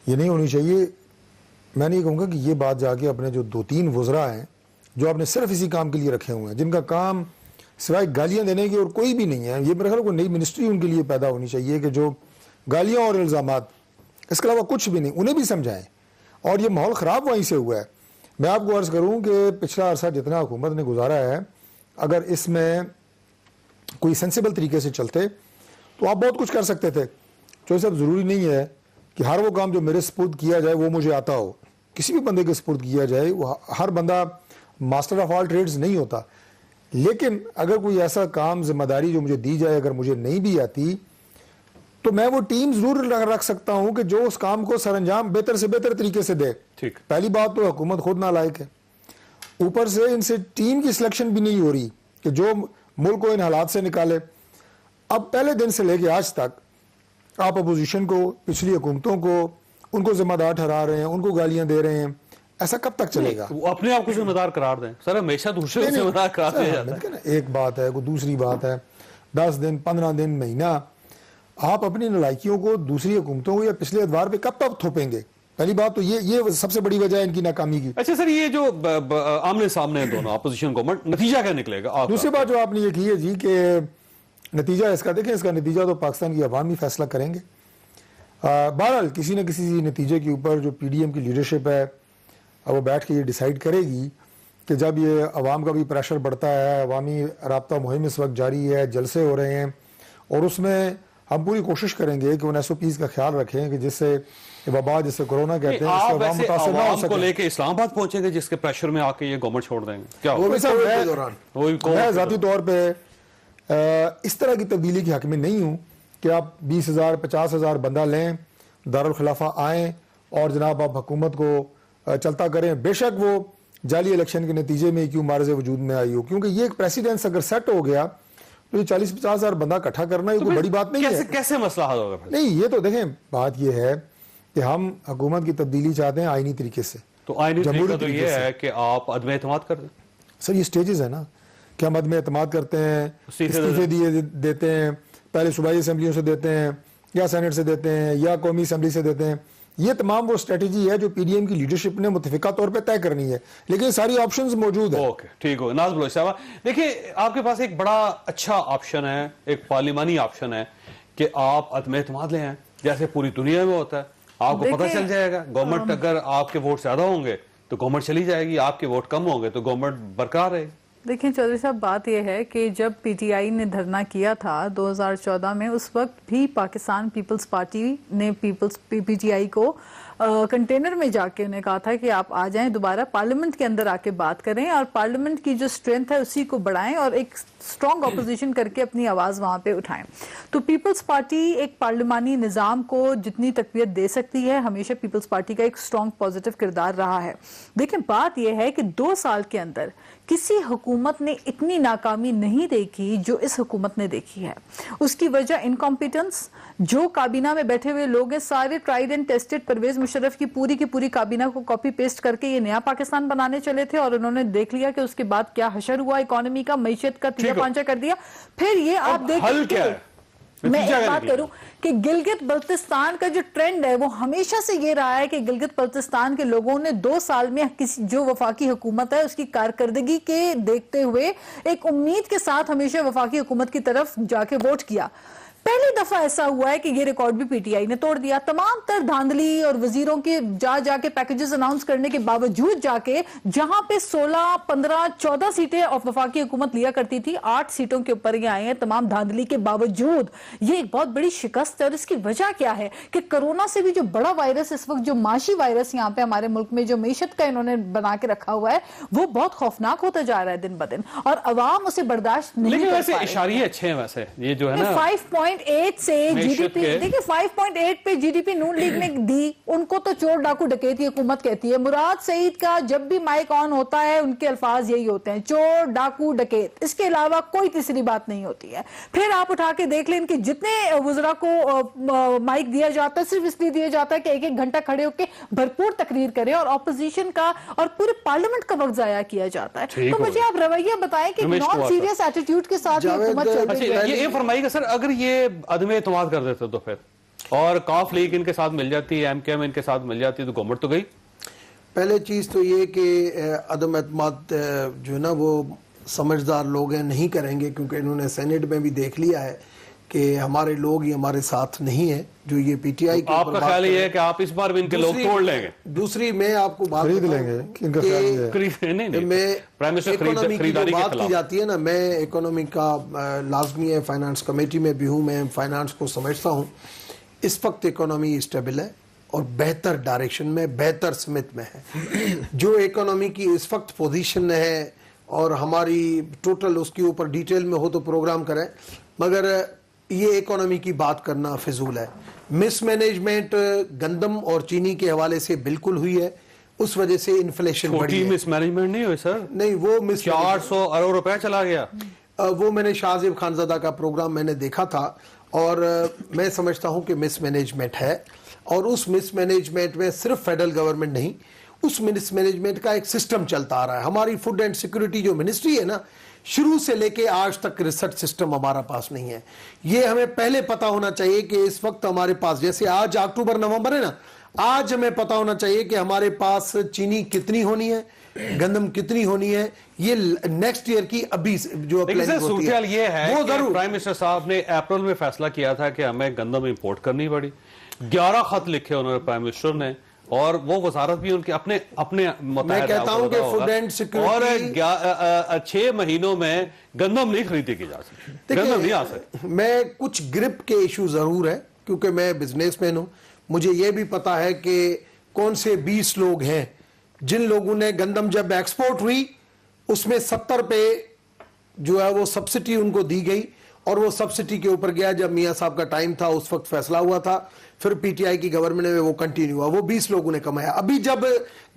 یہ نہیں ہونی چاہیے. میں نہیں کہوں گا کہ یہ بات جا کے اپنے جو 2-3 وزراء ہیں جو آپ نے صرف اسی کام کے لیے رکھے ہوئے ہیں, جن کا کام سوائے گالیاں دینے کی اور کوئی بھی نہیں ہے, یہ میرے خیال کوئی نئی منسٹری ان کے لیے پیدا ہونی چاہیے کہ جو گالیاں اور الزامات, اس کے علاوہ کچھ بھی نہیں, انہیں بھی سمجھائیں. اور یہ ماحول خراب وہیں سے ہوا ہے. میں آپ کو عرض کروں کہ پچھلا عرصہ جتنا حکومت نے گزارا ہے, اگر اس میں کوئی سینسیبل طریقے سے چلتے تو آپ بہت کچھ کر سکتے تھے. جو سب ضروری نہیں ہے کہ ہر وہ کام جو میرے سپرد کیا جائے وہ مجھے آتا ہو, کسی بھی بندے کے سپرد کیا جائے, وہ ہر بندہ ماسٹر آف آل ٹریڈز نہیں ہوتا. لیکن اگر کوئی ایسا کام ذمہ داری جو مجھے دی جائے اگر مجھے نہیں بھی آتی تو میں وہ ٹیم ضرور رکھ سکتا ہوں کہ جو اس کام کو سر انجام بہتر سے بہتر طریقے سے دے. پہلی بات تو حکومت خود نالائق ہے, اوپر سے ان سے ٹیم کی سلیکشن بھی نہیں ہو رہی کہ جو ملک کو ان حالات سے نکالے. اب پہلے دن سے لے کے آج تک آپ اپوزیشن کو, پچھلی حکومتوں کو, ان کو ذمہ دار ٹھہرا رہے ہیں, ان کو گالیاں دے رہے ہیں. ایسا کب تک چلے گا؟ وہ اپنے آپ کو ذمہ دار قرار دیں. سر ہمیشہ دوسرے کو ذمہ دار قرار دیا جاتا ہے. ایک بات ہے, کوئی دوسری بات ہے, 10 دن 15 دن مہینہ آپ اپنی نالائکیوں کو دوسری حکومتوں کو یا پچھلے ادوار پہ کب تک تھوپیں گے؟ پہلی بات تو یہ سب سے بڑی وجہ ہے ان کی ناکامی کی. اچھا سر, یہ جو آمنے سامنے ہیں دونوں اپوزیشن گورنمنٹ, نتیجہ کیا نکلے گا؟ دوسری بات جو آپ نے یہ کی ہے جی کہ نتیجہ اس کا دیکھیں, اس کا نتیجہ تو پاکستان کی عوام ہی فیصلہ کریں گے. بہرحال کسی نہ کسی نتیجے کے اوپر جو پی ڈی ایم کی لیڈرشپ ہے وہ بیٹھ کے یہ ڈیسائیڈ کرے گی کہ جب یہ عوام کا بھی پریشر بڑھتا ہے, عوامی رابطہ مہم اس وقت جاری ہے, جلسے ہو رہے ہیں, اور اس میں ہم پوری کوشش کریں گے کہ ان ایس او پیز کا خیال رکھیں کہ جس سے وبا, جس سے کورونا کہتے ہیں, اس سے عوام متاثر نہ ہو سکے. کو لے کے اسلام آباد پہنچیں گے جس کے پریشر میں آ کے یہ گورنمنٹ چھوڑ دیں گے کیا؟ میں ذاتی طور پہ اس طرح کی تبدیلی کے حق میں نہیں ہوں کہ آپ 20,000 50,000 بندہ لیں, دارالخلافہ آئیں اور جناب آپ حکومت کو چلتا کریں. بے شک وہ جعلی الیکشن کے نتیجے میں کیوں مارز وجود میں آئی ہو, کیونکہ یہ ایک پریسیڈنس اگر سیٹ ہو گیا تو یہ 40-50,000 بندہ اکٹھا کرنا یہ کوئی بڑی بات نہیں ہے. کیسے مسئلہ حل ہوگا؟ نہیں, یہ تو دیکھیں بات یہ ہے کہ ہم حکومت کی تبدیلی چاہتے ہیں آئینی طریقے سے. تو آئینی طریقہ تو یہ ہے کہ آپ عدم اعتماد کر دیں. سر یہ سٹیجز ہے نا کہ ہم عدم اعتماد کرتے ہیں, استعفے دیتے ہیں, پہلے صوبائی اسمبلیوں سے دیتے ہیں یا سینٹ سے دیتے ہیں یا قومی اسمبلی سے دیتے ہیں. یہ تمام وہ اسٹریٹجی ہے جو پی ڈی ایم کی لیڈرشپ نے متفقہ طور پہ طے کرنی ہے, لیکن ساری آپشنز موجود ہیں. اوکے ٹھیک ہو. ناز بلوچ صاحب دیکھیں, آپ کے پاس ایک بڑا اچھا آپشن ہے, ایک پارلیمانی آپشن ہے کہ آپ عدم اعتماد لے آئیں, جیسے پوری دنیا میں ہوتا ہے. آپ کو پتہ چل جائے گا گورنمنٹ اگر آپ کے ووٹ زیادہ ہوں گے تو گورنمنٹ چلی جائے گی, آپ کے ووٹ کم ہوں گے تو گورنمنٹ برقرار رہے گی. دیکھیں چودھری صاحب, بات یہ ہے کہ جب پی ٹی آئی نے دھرنا کیا تھا 2014 میں, اس وقت بھی پاکستان پیپلز پارٹی نے پی ٹی آئی کو کنٹینر میں جا کے انہیں کہا تھا کہ آپ آ جائیں دوبارہ پارلیمنٹ کے اندر آ کے بات کریں اور پارلیمنٹ کی جو اسٹرینتھ ہے اسی کو بڑھائیں اور ایک اسٹرانگ اپوزیشن کر کے اپنی آواز وہاں پہ اٹھائیں. تو پیپلز پارٹی ایک پارلیمانی نظام کو جتنی تقویت دے سکتی ہے, ہمیشہ پیپلز پارٹی کا ایک اسٹرانگ پازیٹیو کردار رہا ہے. دیکھیں بات یہ ہے کہ 2 سال کے اندر کسی حکومت نے اتنی ناکامی نہیں دیکھی جو اس حکومت نے دیکھی ہے. اس کی وجہ انکمپیٹنس, جو کابینہ میں بیٹھے ہوئے لوگ ہیں سارے tried and tested, Pervez Musharraf کی پوری کابینہ کو کاپی پیسٹ کر کے یہ نیا پاکستان بنانے چلے تھے اور انہوں نے دیکھ لیا کہ اس کے بعد کیا حشر ہوا اکانومی کا, معیشت کا تیرا پانچا کر دیا. پھر یہ آپ دیکھیں, میں ایک بات کروں کہ گلگت بلتستان کا جو ٹرینڈ ہے وہ ہمیشہ سے یہ رہا ہے کہ گلگت بلتستان کے لوگوں نے 2 سال میں جو وفاقی حکومت ہے اس کی کارکردگی کے دیکھتے ہوئے ایک امید کے ساتھ ہمیشہ وفاقی حکومت کی طرف جا کے ووٹ کیا. पहली दफा ऐसा हुआ है कि ये रिकॉर्ड भी पीटीआई ने तोड़ दिया। तमाम तर धांधली और वजीरों के जाके पैकेजेस अनाउंस करने के बावजूद जाके जहां पे 16, 15, 14 सीटें वफाकी हुकूमत लिया करती थी, 8 सीटों के ऊपर ये आए हैं तमाम धांधली के बावजूद। ये एक बहुत बड़ी शिकस्त है और इसकी वजह क्या है कि कोरोना से भी जो बड़ा वायरस इस वक्त, जो माशी वायरस यहाँ पे हमारे मुल्क में जो मीशत का इन्होंने बना के रखा हुआ है, वो बहुत खौफनाक होता जा रहा है दिन ब दिन, और अवाम उसे बर्दाश्त नहीं लेकिन कर वैसे पा रही। इशारे अच्छे हैं वैसे, ये जो है ना 5.8 से जीडीपी, देखिए 5.8 पे जीडीपी नून लीग ने दी, उनको तो चोर डाकू डकैती हुकूमत कहती है। मुराद सईद का जब भी माइक ऑन होता है उनके अल्फाज यही होते हैं, चोर डाकू डकैत, इसके अलावा कोई तीसरी बात नहीं होती है। फिर आप उठा के देख लें कि जितने वज़रा को माइक दिया जाता है सिर्फ इसलिए दिया जाता है कि एक एक घंटा खड़े होकर भरपूर तकरीर करें और ऑपोजिशन का और पूरे पार्लियामेंट का वक्त जाया किया जाता है। तो मुझे आप रवैया बताएं कि नॉन सीरियस एटीट्यूड के साथ ये हुकूमत चल रही है। ये फरमाइएगा सर, अगर ये अदम एतमाद कर देते तो फिर, और काफ लीग इनके साथ मिल जाती है, एमकेएम इनके साथ मिल जाती है, तो गवर्नमेंट तो गई। पहले चीज़ तो ये कि अदम एतमाद जो है ना वो समझदार लोग हैं, नहीं करेंगे, क्योंकि इन्होंने सेनेट में भी देख लिया है कि हमारे लोग ये हमारे साथ नहीं है। जो ये पीटीआई के आपका ख्याल ये है कि आप इस बार भी इनके लोग तोड़ लेंगे? दूसरी मैं आपको बात खरीद लेंगे, इनका ख्याल ये है। मैं इकोनॉमी की जो बात की जाती है ना, मैं इकोनॉमी का लाजमी है, फाइनेंस कमेटी में भी हूँ, मैं फाइनेंस को समझता हूँ। इस वक्त इकोनॉमी स्टेबल है और बेहतर डायरेक्शन में, बेहतर स्मिथ में है। जो इकोनॉमी की इस वक्त पोजीशन है और हमारी टोटल उसके ऊपर डिटेल में हो तो प्रोग्राम करें, मगर ये इकोनॉमी की बात करना फिजूल है। मिसमैनेजमेंट गंदम और चीनी के हवाले से बिल्कुल हुई है, उस वजह से इन्फ्लेशन बढ़ी है। मिसमैनेजमेंट नहीं हुई सर, नहीं, वो 400 अरब रुपया चला गया। वो मैंने शाहजेब खानज़ादा का प्रोग्राम मैंने देखा था और मैं समझता हूं कि मिसमैनेजमेंट है, और उस मिसमैनेजमेंट में सिर्फ फेडरल गवर्नमेंट नहीं, उस मिसमैनेजमेंट का एक सिस्टम चलता आ रहा है। हमारी फूड एंड सिक्योरिटी जो मिनिस्ट्री है ना, शुरू से लेके आज तक रिसर्च सिस्टम हमारा पास नहीं है। ये हमें पहले पता होना चाहिए कि इस वक्त हमारे पास, जैसे आज अक्टूबर नवंबर है ना, आज हमें पता होना चाहिए कि हमारे पास चीनी कितनी होनी है, गंदम कितनी होनी है, ये नेक्स्ट ईयर की अभी जो प्लानिंग होती है ये है वो कि जरूर। प्राइम मिनिस्टर साहब ने अप्रैल में फैसला किया था कि हमें गंदम इंपोर्ट करनी पड़ी। 11 खत लिखे उन्होंने प्राइम मिनिस्टर ने, और वो वजारत भी उनके अपने मैं कहता हूं कि फूड एंड सिक्योरिटी, और 6 महीनों में गंदम नहीं खरीदी की जा सकती, गंदम नहीं आ सकती। मैं कुछ ग्रिप के इशू जरूर है, क्योंकि मैं बिजनेसमैन हूं, मुझे ये भी पता है कि कौन से 20 लोग हैं जिन लोगों ने गंदम जब एक्सपोर्ट हुई उसमें 70 पे जो है वो सब्सिडी उनको दी गई, और वो सब्सिडी के ऊपर गया जब मियां साहब का टाइम था, उस वक्त फैसला हुआ था, फिर पीटीआई की गवर्नमेंट में वो कंटिन्यू हुआ, वो 20 लोगों ने कमाया। अभी जब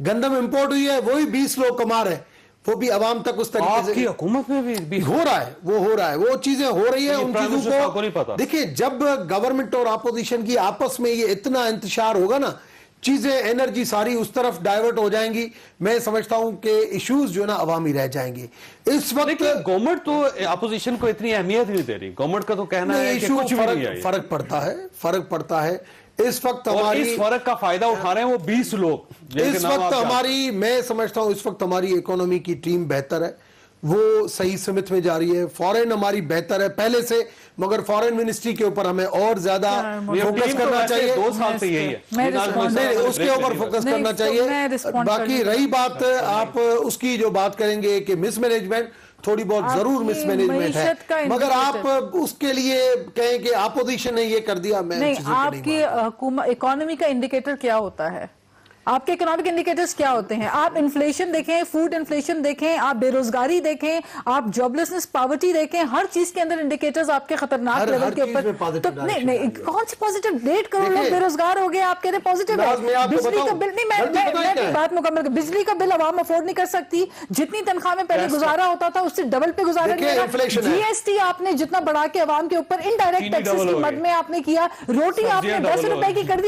गंदम इंपोर्ट हुई है वही 20 लोग कमा रहे हैं, वो भी आवाम तक उस तरीके से हुकूमत में भी हो रहा है, वो हो रहा है, वो चीजें हो रही है। उन चीजों को नहीं पता। देखिए, जब गवर्नमेंट और अपोजिशन की आपस में ये इतना इंतशार होगा ना, चीजें, एनर्जी सारी उस तरफ डाइवर्ट हो जाएंगी। मैं समझता हूं कि इश्यूज जो है ना अवामी रह जाएंगी। इस वक्त गवर्नमेंट तो अपोजिशन को इतनी अहमियत नहीं दे रही। गवर्नमेंट का तो कहना है कि कुछ भी नहीं है। फर्क पड़ता है, फर्क पड़ता है। इस वक्त हमारी, इस फर्क का फायदा उठा रहे हैं वो 20 लोग। इस वक्त हमारी, मैं समझता हूं इस वक्त हमारी इकोनॉमी की टीम बेहतर है, वो सही समित में जा रही है। फॉरेन हमारी बेहतर है पहले से, मगर फॉरेन मिनिस्ट्री के ऊपर हमें और ज्यादा फोकस करना चाहिए। 2 साल से यही है, उसके ऊपर फोकस करना चाहिए। बाकी रही बात, आप उसकी जो बात करेंगे कि मिसमैनेजमेंट, थोड़ी बहुत जरूर मिसमैनेजमेंट है, मगर आप उसके लिए कहें कि अपोजिशन ने ये कर दिया, मैं नहीं। आपकी इकोनॉमी का इंडिकेटर क्या होता है? आपके इकोनॉमिक इंडिकेटर्स क्या होते हैं? आप इन्फ्लेशन देखें, फूड इन्फ्लेशन देखें, आप बेरोजगारी देखें, आप जॉबलेसनेस, पॉवर्टी देखें, हर चीज के अंदर इंडिकेटर्स आपके खतरनाक लेवल के ऊपर। तो नहीं, कौन सी पॉजिटिव? 1.5 करोड़ लोग बेरोजगार हो गए, आप कह रहे पॉजिटिव है। बिजली का बिल नहीं, मैं बात मुकम्मल, बिजली का बिल आवाम अफोर्ड नहीं कर सकती। जितनी तनख्वाह में पहले गुजारा होता था उससे डबल पे गुजारा नहीं। जीएसटी आपने जितना बढ़ा के आवाम के ऊपर इनडायरेक्ट टैक्सेस की मद में आपने किया, रोटी आपने 10 रुपए की कर दी।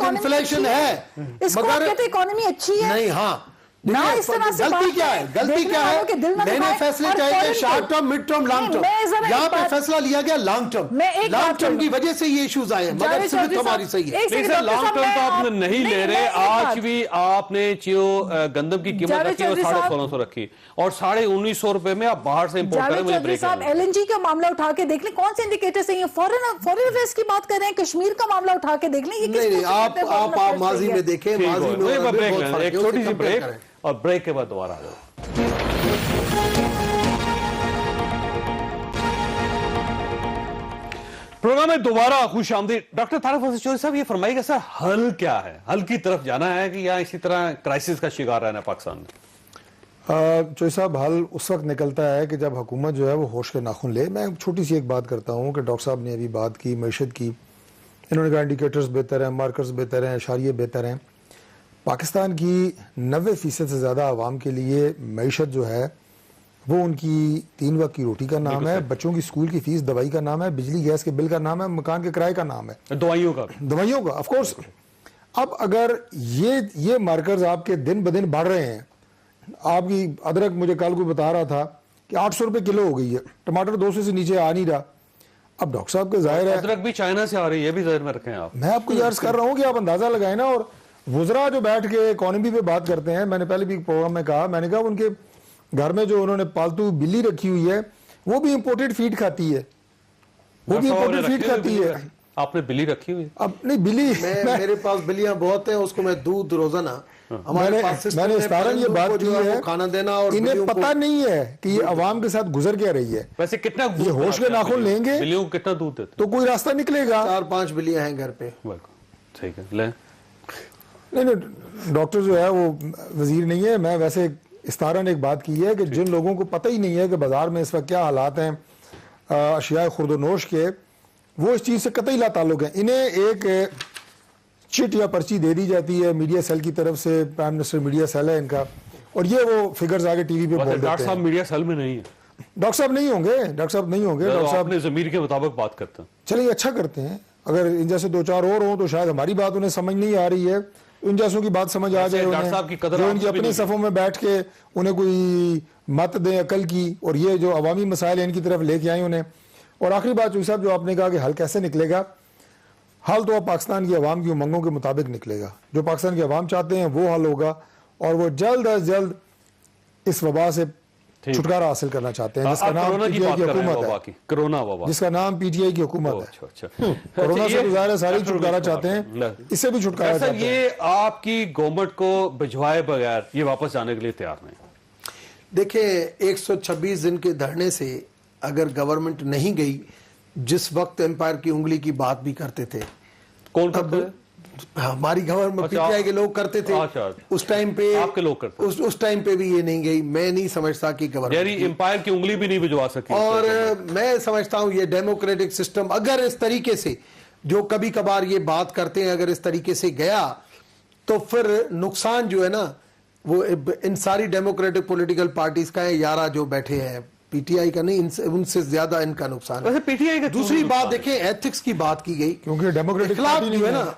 इन्फ्लेशन है, इसको कहते इकोनॉमी अच्छी है? नहीं, हाँ, ना इस तरह से गलती क्या है, गलती क्या है? मैंने फैसले चाहे थे short term, mid term, long term, यहाँ पे फैसला लिया गया लॉन्ग टर्म। लॉन्ग टर्म की वजह से ये इश्यूज आए हैं, मगर सिर्फ हमारी सही है। लॉन्ग टर्म तो आप नहीं ले रहे। आज भी आपने गंदम की कीमत रखी और 1650 रखी और 1950 रुपए में आप बाहर से इंपोर्ट करें। मुझे ब्रेक साहब एलएनजी का मामला उठा के देख लें, कौन से इंडिकेटर सही है? फॉरेन अफेयर्स की बात कर रहे हैं, कश्मीर का मामला उठा के देख लें। नहीं, आप माजी में देखें, माजी में एक छोटी सी ब्रेक और ब्रेक के बाद दोबारा आ जाओ। प्रोग्राम में दोबारा खुश आमदीद। डॉक्टर तारिक फजल चौधरी साहब, ये फरमाइएगा सर, हल क्या है? हल की तरफ जाना है कि या इसी तरह क्राइसिस का शिकार रहना है पाकिस्तान में? चौधरी साहब, हल उस वक्त निकलता है कि जब हुकूमत जो है वो होश के नाखून ले। मैं छोटी सी एक बात करता हूँ कि डॉक्टर साहब ने अभी बात की मईशत की, इन्होंने कहा इंडिकेटर्स बेहतर हैं, मार्कर्स बेहतर हैं, इशारिये बेहतर हैं। पाकिस्तान की 90% से ज़्यादा आवाम के लिए मईशत जो है वो उनकी 3 वक्त की रोटी का नाम है, बच्चों की स्कूल की फीस, दवाई का नाम है, बिजली गैस के बिल का नाम है, मकान के किराए का नाम है, दवाइयों का ऑफ कोर्स। अब अगर ये मार्कर्स आपके दिन ब दिन बढ़ रहे हैं, आपकी अदरक मुझे कल कोई बता रहा था कि 800 रुपए किलो हो गई है, टमाटर 200 से नीचे आ नहीं रहा। अब डॉक्टर साहब के जाहिर है अदरक भी चाइना से आ रही है, ये भी ज़हन में रखें आप। मैं आपको ये अर्ज कर रहा हूँ कि आप अंदाजा लगाए ना। और वुजरा जो बैठ के इकोनॉमी पे बात करते हैं, मैंने पहले भी प्रोग्राम में कहा, मैंने कहा उनके घर में जो उन्होंने पालतू बिल्ली रखी हुई है वो भी इंपोर्टेड फीड खाती है, वो भी इंपोर्टेड फीड खाती है। आपने बिल्ली रखी हुई? अब नहीं बिल्ली, मेरे पास बिल्लियां बहुत हैं, उसको मैं दूध रोजाना मैंने इस्तारन ये बात की है, खाना देना, और इन्हें पता नहीं है कि ये अवाम के साथ गुजर क्या रही है। वैसे कितना ये होश के नाखून लेंगे, बिल्लियों को कितना दूध देते तो कोई रास्ता निकलेगा। 4-5 बिल्लियां हैं घर पे। ठीक है, ले नहीं, डॉक्टर जो है वो वजीर नहीं है। मैं वैसे इस्तारा ने एक बात की है कि जिन लोगों को पता ही नहीं है कि बाजार में इस वक्त क्या हालात हैं अशिया खुर्दोनोश के, वो इस चीज़ से कतई ला ताल्लुक है। इन्हें एक चिट या पर्ची दे दी जाती है मीडिया सेल की तरफ से, प्राइम मिनिस्टर मीडिया सेल है इनका, और ये वो फिगर्स आगे टीवी पे बोल देते हैं। डॉक्टर साहब मीडिया सेल में नहीं है। डॉक्टर साहब नहीं होंगे, डॉक्टर साहब नहीं होंगे। डॉक्टर साहब अपने ज़मीर के मुताबिक बात करते हैं। चलिए, अच्छा करते हैं। अगर इन जैसे 2-4 और हों तो शायद हमारी बात उन्हें समझ नहीं आ रही है, उन जैसों की बात समझ आ जाए उन्हें, जो उनकी अपनी सफ़ों में बैठ के उन्हें कोई मत दें अकल की, और ये जो अवामी मसाइल हैं इनकी तरफ लेके आए उन्हें। और आखिरी बात चौधरी साहब, जो आपने कहा कि हल कैसे निकलेगा, हल तो अब पाकिस्तान की अवाम की उमंगों के मुताबिक निकलेगा। जो पाकिस्तान की अवाम चाहते हैं वो हल होगा, और वो जल्द अज जल्द इस वबा से छुटकारा हासिल करना चाहते हैं, जिसका नाम पीटीआई की हुकूमत है, कोरोना वबा, जिसका नाम पीटीआई की हुकूमत है। कोरोना से गुजारा है, सारी छुटकारा चाहते हैं, इससे भी छुटकारा चाहते हैं। ये आपकी गवर्नमेंट को भिजवाए बगैर ये वापस जाने के लिए तैयार नहीं? देखिए, 126 दिन के धरने से अगर गवर्नमेंट नहीं गई, जिस वक्त एम्पायर की उंगली की बात भी करते थे, कौन करते? हमारी गवर्नमेंट, पीटीआई के लोग करते थे उस टाइम पे, आपके लोग करते, उस टाइम पे भी ये नहीं गई। मैं नहीं समझता कि गवर्नमेंट एम्पायर की उंगली भी नहीं भिजवा सकी। और मैं समझता हूं ये डेमोक्रेटिक सिस्टम अगर इस तरीके से, जो कभी कभार ये बात करते हैं, अगर इस तरीके से गया तो फिर नुकसान जो है ना वो इन सारी डेमोक्रेटिक पॉलिटिकल पार्टीज का है। 11 जो बैठे हैं, पीटीआई का नहीं, उनसे ज्यादा इनका नुकसान है। पीटीआई का दूसरी बात देखें, एथिक्स की बात की गई, क्योंकि डेमोक्रेटिक पार्टी जो है ना,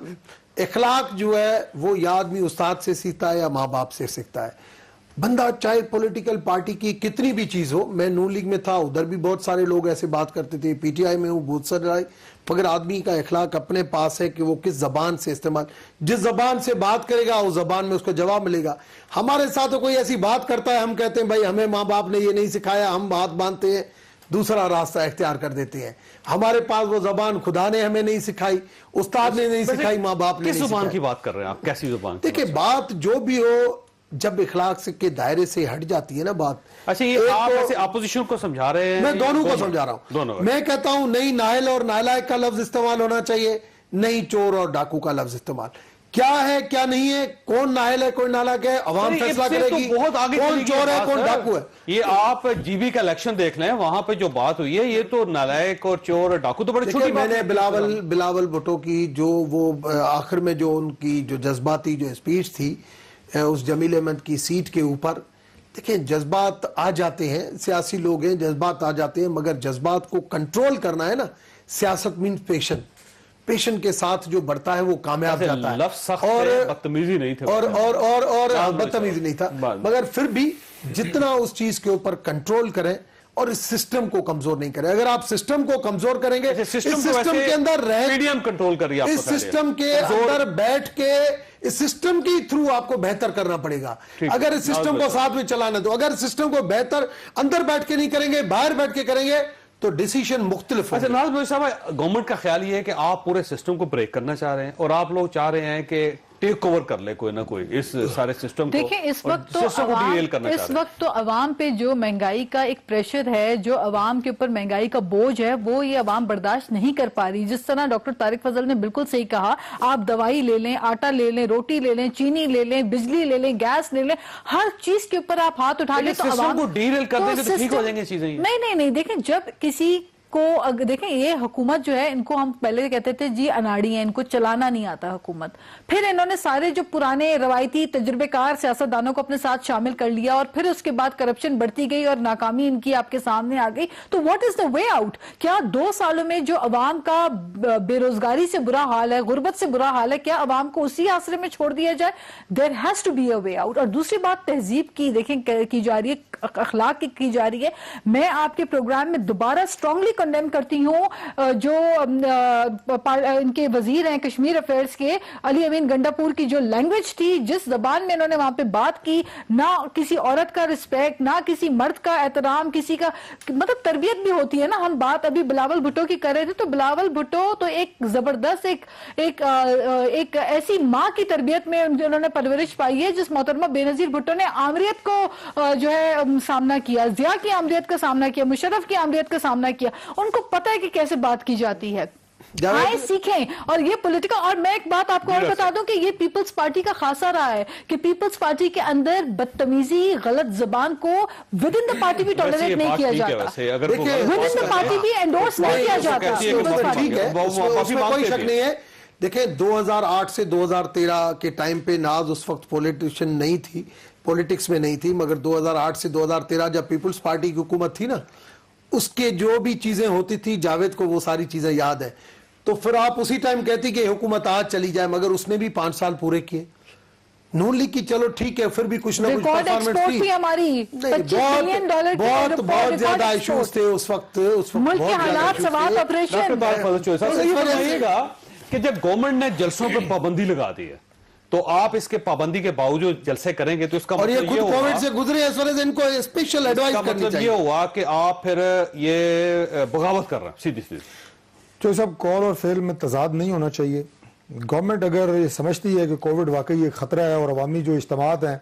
इखलाक जो है वो या आदमी उस्ताद से सीखता है या माँ बाप से सीखता है। बंदा चाहे पॉलिटिकल पार्टी की कितनी भी चीज हो, मैं नून लीग में था, उधर भी बहुत सारे लोग ऐसे बात करते थे, पीटीआई में हूँ बहुत सारे, मगर आदमी का इखलाक अपने पास है कि वो किस जबान से इस्तेमाल, जिस जबान से बात करेगा उस जबान में उसको जवाब मिलेगा। हमारे साथ तो कोई ऐसी बात करता है, हम कहते हैं भाई हमें माँ बाप ने ये नहीं सिखाया, हम बात मानते हैं, दूसरा रास्ता इख्तियार कर देते हैं। हमारे पास वो जबान खुदा ने हमें नहीं सिखाई, उस्ताद ने नहीं सिखाई, माँ बाप ने नहीं सिखाई। किस जुबान की बात कर रहे हैं आप? कैसी जुबान? देखिए, बात जो भी हो, जब इखलाक से के दायरे से हट जाती है ना बात। अच्छा, ये आप ऐसे अपोजिशन को समझा रहे हैं? मैं दोनों को समझा रहा हूं। मैं कहता हूं नहीं नाहल और नालायक का लफ्ज इस्तेमाल होना चाहिए, नहीं चोर और डाकू का लफ्ज इस्तेमाल। क्या है क्या नहीं है, कौन नाहल है कौन नालायक है, अवाम फैसला करेगी। तो बहुत आगे कौन चोर है कौन डाकू है। ये आप जीबी का इलेक्शन देख लें, वहां पे जो बात हुई है, ये तो नालायक और चोर और डाकू तो बड़ी छोटी बात है। मैंने बिलावल भुट्टो की जो वो आखिर में जो उनकी जो जज्बाती जो स्पीच थी उस जमील अहमद की सीट के ऊपर, देखिए जज्बात आ जाते हैं, सियासी लोग हैं, जज्बात आ जाते हैं, मगर जज्बात को कंट्रोल करना है ना। सियासत मीन्स پیشن کے ساتھ جو بڑھتا ہے وہ کامیاب جاتا ہے. لفظ سخت تھے، بدتمیزی نہیں تھے، اور بدتمیزی نہیں تھا، مگر پھر بھی جتنا اس چیز کے اوپر کنٹرول کریں اور اس سسٹم کو کمزور نہیں کریں. اگر آپ سسٹم کو کمزور کریں گے، اس سسٹم کے اندر کنٹرول کریے، اس سسٹم کے اندر بیٹھ کے اس سسٹم کی تھرو آپ کو بہتر کرنا پڑے گا. اگر اس سسٹم کو ساتھ میں چلانا، تو اگر سسٹم کو بہتر اندر بیٹھ کے نہیں کریں گے، باہر بیٹھ کے کریں گے تو ڈیسیشن مختلف اچھا ناز بھائی صاحب، گورنمنٹ کا خیال یہ ہے کہ آپ پورے سسٹم کو بریک کرنا چاہ رہے ہیں اور آپ لوگ چاہ رہے ہیں کہ ٹیک اوور کر لے کوئی نہ کوئی اس سارے سسٹم کو. دیکھیں اس وقت تو عوام پہ جو مہنگائی کا ایک پریشر ہے، جو عوام کے اوپر مہنگائی کا بوجھ ہے، وہ یہ عوام برداشت نہیں کر پا رہی. جس طرح ڈاکٹر طارق فضل نے بالکل صحیح کہا، آپ دوائی لے لیں، آٹا لے لیں، روٹی لے لیں، چینی لے لیں، بجلی لے لیں، گیس لے لیں، ہر چیز کے اوپر آپ ہاتھ اٹھا لیں تو سسٹم کو ڈی ریل کر دیں گے تو ٹھیک ہو جائیں گے چیزیں. نہیں، دیکھیں جب کسی کو دیکھیں یہ حکومت جو ہے، ان کو ہم پہلے کہتے تھے جی اناڑی ہیں، ان کو چلانا نہیں آتا حکومت. پھر انہوں نے سارے جو پرانے روایتی تجربے کار سیاستدانوں کو اپنے ساتھ شامل کر لیا اور پھر اس کے بعد کرپشن بڑھتی گئی اور ناکامی ان کی آپ کے سامنے آ گئی. تو what is the way out? کیا 2 سالوں میں جو عوام کا بے روزگاری سے برا حال ہے، غربت سے برا حال ہے، کیا عوام کو اسی آسرے میں چھوڑ دیا جائے؟ There has to be a way out. اور دوسری بات تہذیب کی دیکھیں کی جا رہی ہے، اخلاق کی جا رہی ہے. میں آپ کے پروگرام میں دوبارہ اسٹرانگلی کنڈیم کرتی ہوں جو ان کے وزیر ہیں کشمیر افیئرز کے، علی امین گنڈاپور کی جو لینگویج تھی، جس زبان میں انہوں نے وہاں پہ بات کی، نہ کسی عورت کا رسپیکٹ، نہ کسی مرد کا احترام، کسی کا مطلب تربیت بھی ہوتی ہے نا. ہم بات ابھی بلاول بھٹو کی کر رہے تھے، تو بلاول بھٹو تو ایک زبردست ایک ایسی ماں کی تربیت میں انہوں نے پرورش پائی ہے جس محترمہ بینظیر بھٹو نے آمریت کو جو ہے سامنا کیا، ضیاء کی آمریت کا سامنا کیا، مشرف کی آمریت کا سامنا کیا. ان کو پتہ ہے کہ کیسے بات کی جاتی ہے. آئے سیکھیں. اور یہ پولیٹیکل، اور میں ایک بات آپ کو اور بتا دوں کہ یہ پیپلز پارٹی کا خاصہ رہا ہے کہ پیپلز پارٹی کے اندر بدتمیزی، غلط زبان کو ود ان دا پارٹی بھی ٹالریٹ نہیں کیا جاتا، ود ان دا پارٹی بھی انڈورس نہیں کیا جاتا. ٹھیک ہے، اس میں کوئی شک نہیں ہے. دیکھیں 2008 سے 2013 کے ٹائم پہ ناز اس وقت پولیٹیشین نہیں تھی، پولیٹکس میں نہیں تھی، مگر 2008 سے 2013 جب پیپلز پارٹی کی حکومت تھی نا، اس کے جو بھی چیزیں ہوتی تھی جاوید کو وہ ساری چیزیں یاد ہیں. تو پھر آپ اسی ٹائم کہتی کہ حکومت آج چلی جائے، مگر اس نے بھی 5 سال پورے کیے. نون لیگ کی چلو ٹھیک ہے، پھر بھی کچھ نہ کچھ پرفارمنس تھی. ہماری بہت زیادہ ایشوز تھے اس وقت ملک کے حالات، سوات، آپریشن. کہ جب گورنمنٹ نے جلسوں پر پابندی لگا دی ہے تو آپ اس کے پابندی کے باوجود جلسے کریں گے تو اس کا اور یہ مطلب خود کووڈ سے گزرے اس وجہ سے ان کو اسپیشل ایڈوائز کرنی مطلب یہ ہوا کہ آپ پھر یہ بغاوت کر رہے ہیں سیدھی سیدھی. جو سب قول اور فعل میں تضاد نہیں ہونا چاہیے. گورنمنٹ اگر یہ سمجھتی ہے کہ کووڈ واقعی ایک خطرہ ہے اور عوامی جو اجتماعات ہیں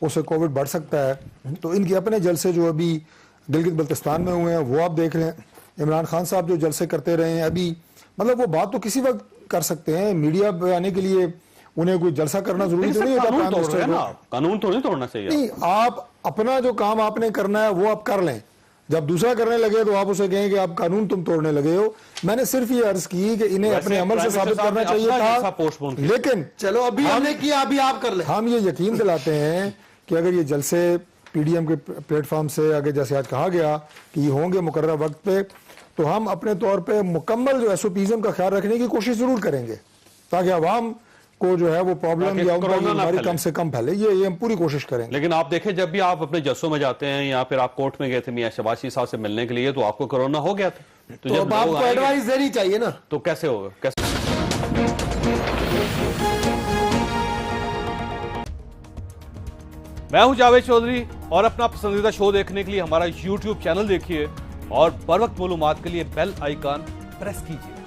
اس سے کووڈ بڑھ سکتا ہے، تو ان کے اپنے جلسے جو ابھی گلگت بلتستان میں ہوئے ہیں وہ آپ دیکھ لیں. عمران خان صاحب جو جلسے کرتے رہے ہیں ابھی، مطلب وہ بات تو کسی وقت کر سکتے ہیں. میڈیا پہ آنے کے لیے انہیں کوئی جلسہ کرنا ضروری تو نہیں ہوتا. قانون تو نہیں توڑنا چاہیے. نہیں، آپ اپنا جو کام آپ نے کرنا ہے وہ آپ کر لیں. جب دوسرا کرنے لگے تو آپ اسے کہیں کہ آپ قانون تم توڑنے لگے ہو. میں نے صرف یہ عرض کی کہ انہیں اپنے عمل سے ثابت کرنا چاہیے تھا، لیکن چلو ابھی ہم نے کیا، ابھی آپ کر لیں. ہم یہ یقین دلاتے ہیں کہ اگر یہ جلسے پی ڈی ایم کے پلیٹ فارم سے آگے جیسے آج کہا گیا کہ یہ ہوں گے مقررہ وقت پہ، تو ہم اپنے طور پہ مکمل جو ایس او پیزم کا خیال رکھنے کی کوشش ضرور کریں گے تاکہ عوام کو جو ہے وہ پرابلم یا بیماری کم سے کم پھیلے. یہ ہم پوری کوشش کریں گے. لیکن آپ دیکھیں جب بھی آپ اپنے جلسوں میں جاتے ہیں یا پھر آپ کورٹ میں گئے تھے میاں شہباز شریف صاحب سے ملنے کے لیے تو آپ کو کرونا ہو گیا تھا، تو اب آپ کو ایڈوائز دینی چاہیے نا. تو کیسے ہوگا؟ کیسے؟ میں ہوں جاوید چودھری اور اپنا پسندیدہ شو دیکھنے کے لیے ہمارا یوٹیوب چینل دیکھیے اور بر وقت معلومات کے لیے بیل آئیکن پریس کیجیے.